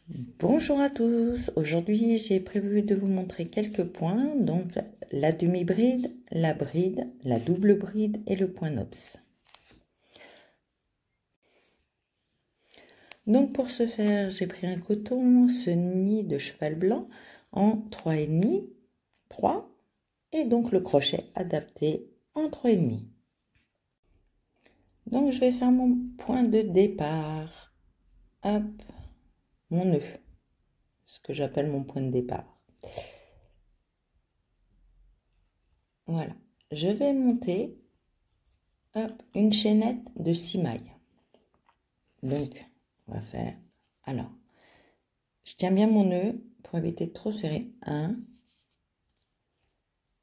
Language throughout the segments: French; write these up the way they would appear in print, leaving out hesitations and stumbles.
Bonjour à tous, aujourd'hui j'ai prévu de vous montrer quelques points, donc la demi-bride, la bride, la double bride et le point nobs. Donc pour ce faire, j'ai pris un coton semi de cheval blanc en 3,5, 3 et donc le crochet adapté en 3,5. Donc je vais faire mon point de départ, hop, mon nœud, ce que j'appelle mon point de départ. Voilà, je vais monter hop, une chaînette de 6 mailles. Donc, on va faire, alors, je tiens bien mon nœud pour éviter de trop serrer. 1,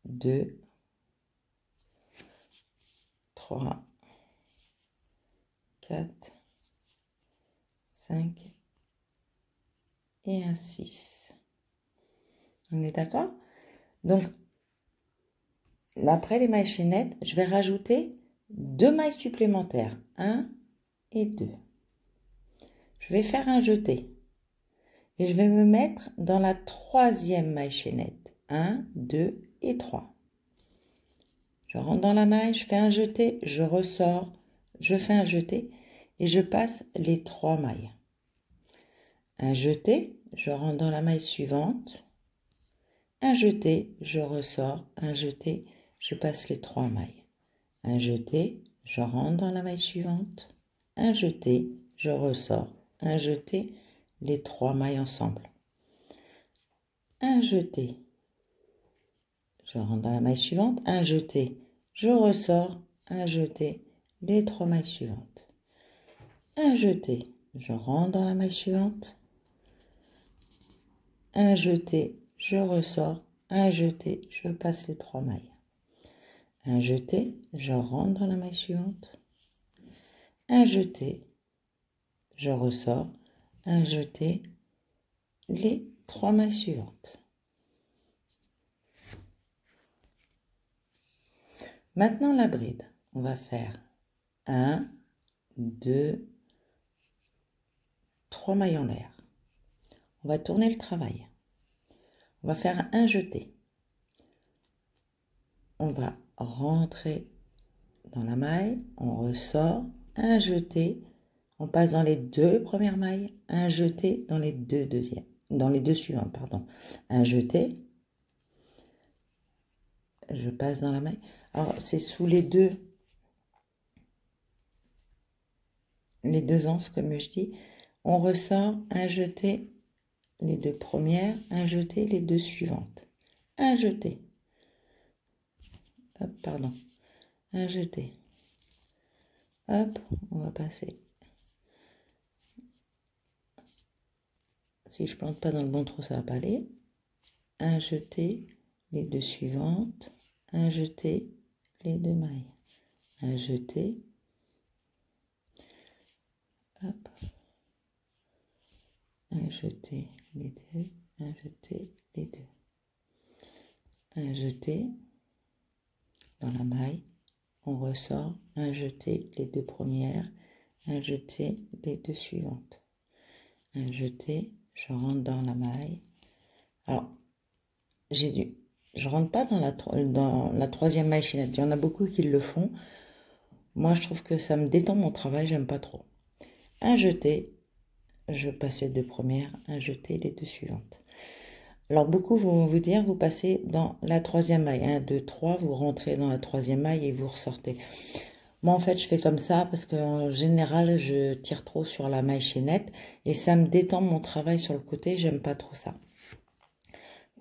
2, 3, 4, 5 et un 6. On est d'accord? Donc, après les mailles chaînettes, je vais rajouter 2 mailles supplémentaires. 1 et 2. Je vais faire un jeté. Et je vais me mettre dans la 3e maille chaînette. 1, 2 et 3. Je rentre dans la maille, je fais un jeté, je ressors, je fais un jeté et je passe les 3 mailles. Un jeté, je rentre dans la maille suivante. Un jeté, je ressors, un jeté, je passe les 3 mailles. Un jeté, je rentre dans la maille suivante. Un jeté, je ressors, un jeté, les 3 mailles ensemble. Un jeté, je rentre dans la maille suivante, un jeté, je ressors, un jeté, les 3 mailles suivantes. Un jeté, je rentre dans la maille suivante, un jeté, je ressors, un jeté, je passe les 3 mailles. Un jeté, je rentre dans la maille suivante, un jeté, je ressors, un jeté, les 3 mailles suivantes. Maintenant la bride, on va faire 1, 2, 3 mailles en l'air. On va tourner le travail. On va faire un jeté. On va rentrer dans la maille, on ressort, un jeté, on passe dans les 2 premières mailles, un jeté dans les 2 deuxièmes, dans les 2 suivantes, pardon. Un jeté, je passe dans la maille. Alors c'est sous les deux anses comme je dis. On ressort, un jeté, les 2 premières, un jeté, les 2 suivantes. Un jeté. Hop, pardon. Un jeté. Hop, on va passer. Si je plante pas dans le bon trou, ça va pas aller. Un jeté, les 2 suivantes. Un jeté, les 2 mailles. Un jeté. Hop. Un jeté, les 2. Un jeté, les 2. Un jeté dans la maille. On ressort, un jeté, les 2 premières. Un jeté, les 2 suivantes. Un jeté, je rentre dans la maille. Alors, je rentre pas dans la 3e maille chaînette. Il y en a beaucoup qui le font. Moi, je trouve que ça me détend mon travail, j'aime pas trop. Un jeté, je passe les 2 premières, un jeté, les 2 suivantes. Alors, beaucoup vont vous dire, vous passez dans la 3e maille. 1, 2, 3, vous rentrez dans la 3e maille et vous ressortez. Moi, en fait, je fais comme ça parce qu'en général, je tire trop sur la maille chaînette et ça me détend mon travail sur le côté, j'aime pas trop ça.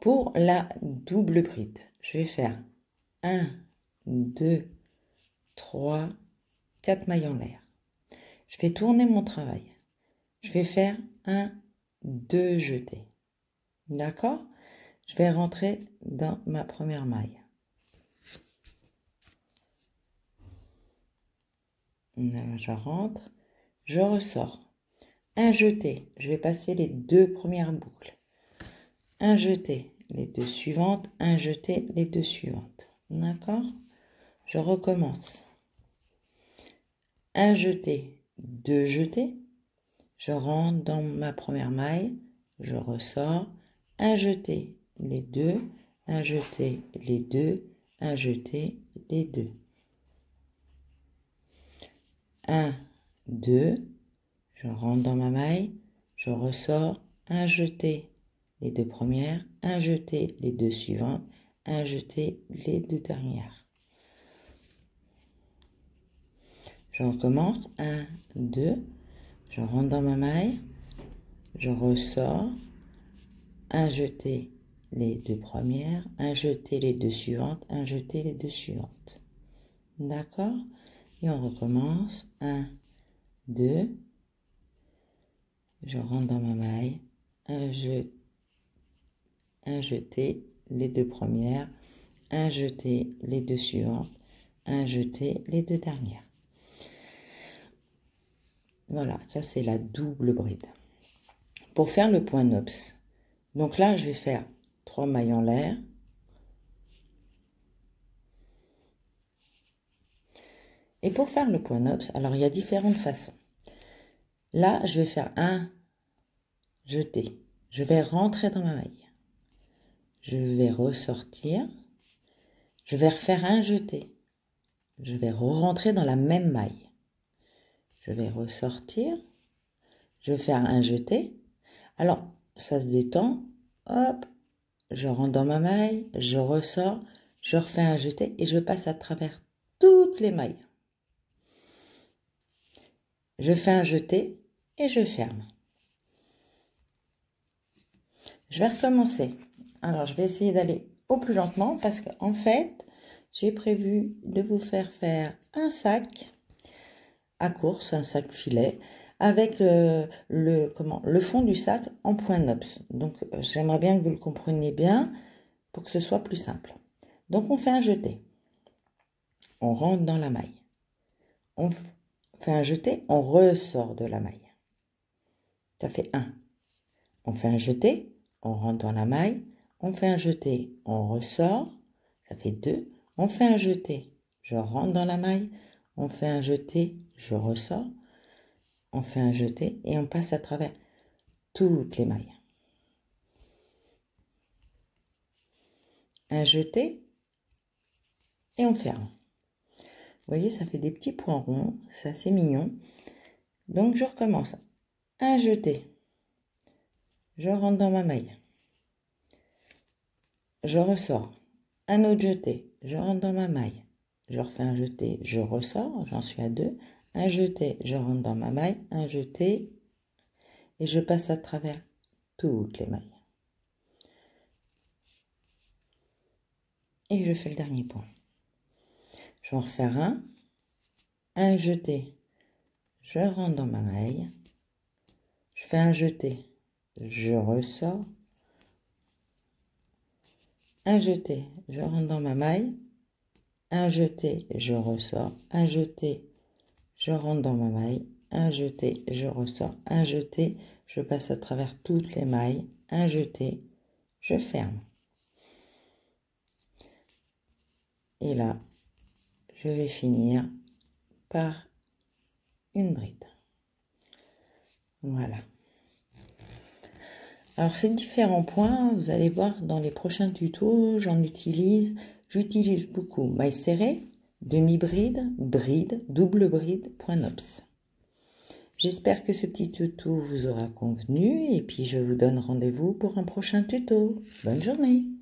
Pour la double bride, je vais faire 1, 2, 3, 4 mailles en l'air. Je vais tourner mon travail. Je vais faire 1, 2 jetés. D'accord? Je vais rentrer dans ma première maille. Je rentre, je ressors. Un jeté, je vais passer les 2 premières boucles. Un jeté, les 2 suivantes, un jeté, les 2 suivantes. D'accord? Je recommence. Un jeté, 2 jetés. Je rentre dans ma première maille, je ressors, un jeté, les deux, un jeté, les deux, un jeté, les deux. 1, 2, je rentre dans ma maille, je ressors, un jeté, les deux premières, un jeté, les deux suivantes, un jeté, les deux dernières. Je recommence, 1, 2, je rentre dans ma maille, je ressors, un jeté, les deux premières, un jeté, les deux suivantes, un jeté, les deux suivantes. D'accord? Et on recommence, 1, 2, je rentre dans ma maille, un jeté, les deux premières, un jeté, les deux suivantes, un jeté, les deux dernières. Voilà, ça c'est la double bride. Pour faire le point nopes, donc là je vais faire 3 mailles en l'air. Et pour faire le point nopes, alors il y a différentes façons. Là, je vais faire un jeté. Je vais rentrer dans ma maille. Je vais ressortir. Je vais refaire un jeté. Je vais rentrer dans la même maille. Je vais ressortir. Je vais faire un jeté. Alors, ça se détend. Hop, je rentre dans ma maille. Je ressors. Je refais un jeté et je passe à travers toutes les mailles. Je fais un jeté et je ferme. Je vais recommencer. Alors, je vais essayer d'aller au plus lentement parce qu'en fait, j'ai prévu de vous faire un sac à course, un sac filet, avec le fond du sac en point nopes. Donc, j'aimerais bien que vous le compreniez bien pour que ce soit plus simple. Donc, on fait un jeté. On rentre dans la maille. On fait un jeté, on ressort de la maille. Ça fait 1. On fait un jeté. On rentre dans la maille, on fait un jeté, on ressort, ça fait 2. On fait un jeté, je rentre dans la maille, on fait un jeté, je ressors, on fait un jeté et on passe à travers toutes les mailles. Un jeté et on ferme. Vous voyez, ça fait des petits points ronds, c'est assez mignon. Donc je recommence. Un jeté, je rentre dans ma maille. Je ressors, un autre jeté, je rentre dans ma maille, je refais un jeté, je ressors, j'en suis à 2, un jeté, je rentre dans ma maille, un jeté, et je passe à travers toutes les mailles. Et je fais le dernier point. Je vais en refaire un jeté, je rentre dans ma maille, je fais un jeté, je ressors, un jeté, je rentre dans ma maille, un jeté, je ressors, un jeté, je rentre dans ma maille, un jeté, je ressors, un jeté, je passe à travers toutes les mailles, un jeté, je ferme. Et là, je vais finir par une bride. Voilà. Alors ces différents points, vous allez voir dans les prochains tutos, j'utilise beaucoup maille serrée, demi-bride, bride, double bride, point nopes. J'espère que ce petit tuto vous aura convenu et puis je vous donne rendez-vous pour un prochain tuto. Bonne journée!